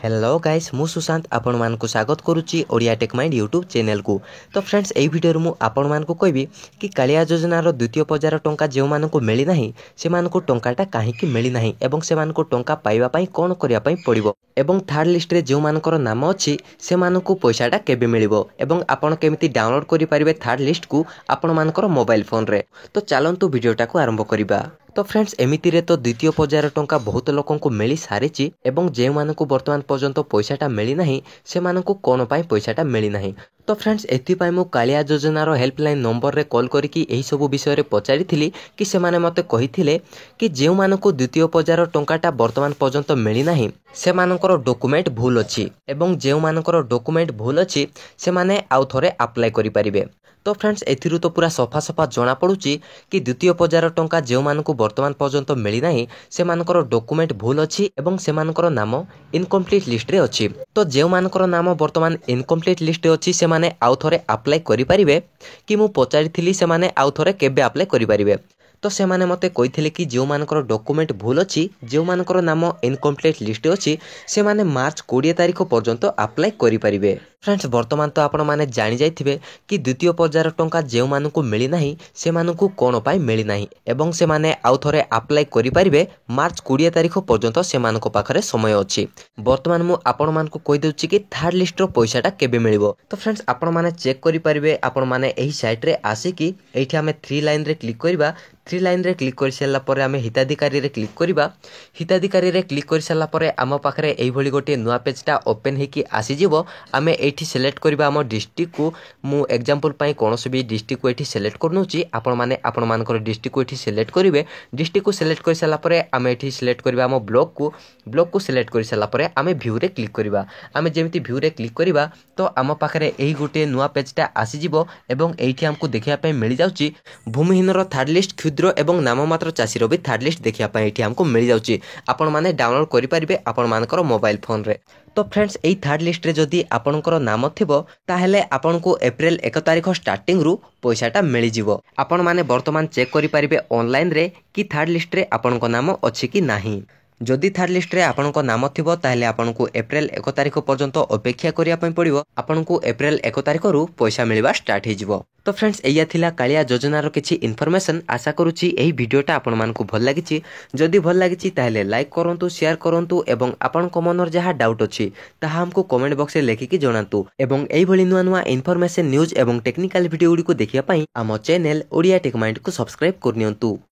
Hello guys मु सुशांत आपण मानकु स्वागत करुच्ची Odia tech mind YouTube channel को। तो फ्रेंड्स एई वीडियो मु आपण मानकु कहबी कि कालिया योजनार द्वितीय पर्यायर टंका जे मानकु मिली नाही से मानकु टंकाटा काहेकि मिली नाही एवं से मानकु टंका पाइबा पई कोन करिया पई पड़िबो एवं थर्ड लिस्ट रे जे मानकर नाम अछि से मानकु पैसाटा केबे मिलिबो एवं आपण केमिति डाउनलोड करि परिबे थर्ड लिस्ट को आपण मानकर मोबाइल फोन रे। तो चलंतु वीडियोटा को आरंभ करिबा। तो फ्रेंड्स एमिति रे तो द्वितीय पर्यायर टंका बहुत लोकों को मिली सारिची एवं जे मानकु वर्तमान पर्यंत पैसाटा मिली नाही से मानकु कोन पई पैसाटा मिली नाही। तो फ्रेंड्स एथि पई मु कालिया योजनार हेल्पलाइन नंबर रे कॉल करिकि एही सब विषय रे पचारिथिली कि से माने मते कहिथिले कि जे मानकु द्वितीय पर्यायर टंकाटा वर्तमान पर्यंत मिली नाही से मानकर डॉक्यूमेंट भूल अछि एवं जे मानकर डॉक्यूमेंट भूल अछि से माने आउ थरे अप्लाई करि परिबे। तो फ्रेंड्स एथिरु तो पूरा सफा सफा जना पड़ुची कि द्वितीय पर्यायर टंका जे मानकु वर्तमान पर्यंत मिली नाही से मानकर डॉक्यूमेंट भूल अछि एवं से मानकर नाम इनकम्प्लीट लिस्ट रे अछि। तो जे मानकर नाम वर्तमान इनकम्प्लीट लिस्ट रे अछि से माने आउ थरे अप्लाई करि परिबे कि मु पचारिथिली से माने आउ थरे केबे अप्लाई करि परिबे। तो से माने मते कहिथिले कि जे मानकर डॉक्यूमेंट भूल अछि जे मानकर नाम इनकम्प्लीट लिस्ट रे अछि से माने मार्च 20 तारिख पर्यंत अप्लाई करि परिबे। फ्रेंड्स वर्तमान तो आपण माने जानि जाइथिबे कि द्वितीय पर्यायर टंका जे मानकु मिली नाही से मानकु कोन पाई मिली नाही एवं से माने आउ थरे अप्लाई करि परिबे मार्च 20 तारिख पर्यंत से मानको पाखरे समय अछि। वर्तमान मु आपण मानकु कहि देउछि कि थर्ड लिस्ट रो पैसाटा केबे मिलिबो। तो फ्रेंड्स आपण माने चेक करि परिबे आपण माने एही साइट रे आसी कि एठी हमें 3 लाइन रे क्लिक करिबा। 3 लाइन रे क्लिक कर सारा पर आम हिताधिकारी रे क्लिक करिबा। हिताधिकारी रे क्लिक कर सारा पर आम पाखरे एही भली गोटे नुआ पेजटा ओपन हेकी आसी जिवो। आमे एठी सिलेक्ट करिबा हम डिस्ट्रिक्ट को मु एग्जांपल पई कोनोसी भी डिस्ट्रिक्ट को एठी सिलेक्ट करनोची आपण माने आपण मानकर डिस्ट्रिक्ट को एठी सिलेक्ट करिवे। डिस्ट्रिक्ट को सिलेक्ट कर सारा पर आमे एठी सिलेक्ट करिबा हम ब्लॉक को सिलेक्ट कर सारा पर आमे व्यू रे क्लिक करिबा। आमे जेमिति व्यू रे क्लिक करिबा तो आम पाखरे एही गोटे नुआ पेजटा आसी जिवो एवं एठी हमको देखिया पई मिल जाउची भूमिहीनर थर्ड लिस्ट क्षुद्र एवं नाममात्र चाषीर भी थर्ड लिस्ट देखिया पई एठी हमको मिल जाउची। आपण माने डाउनलोड करि परिबे आपण मानकर मोबाइल फोन रे। तो फ्रेंड्स एई थर्ड लिस्ट रे जदी आपनकर नाम थिबो ताहेले आपनको अप्रैल 1 तारिख स्टार्टिंग रु पैसाटा मिली जिवो। आपण माने वर्तमान चेक करि परिबे ऑनलाइन रे कि थर्ड लिस्ट रे आपनको नाम अछि कि नाही। जदि थर्ड लिस्ट रे आपनको नाम थिबो ताहेले आपनको अप्रैल 1 तारिख पर्यंत अपेक्षा करिया पई पड़िबो। आपनको अप्रैल 1 तारिख रु पैसा मिलबा स्टार्ट हे जिवो। तो फ्रेंड्स एया थिला कालिया योजनार किछि इन्फॉर्मेशन। आशा करूछि एही वीडियोटा आपण मानकु भल लागिछि। जदि भल लागिछि ताहेले लाइक करंतु शेयर करंतु एवं आपनको मनर जहा डाउट अछि ताहा हमको कमेंट बॉक्स रे लेखिकि जणांतु एवं एही भली नुआ नुआ इन्फॉर्मेशन न्यूज एवं टेक्निकल वीडियो गुडी को देखिया पई आम चैनल ओडिया टेक माइंड को सब्सक्राइब करनियंतु।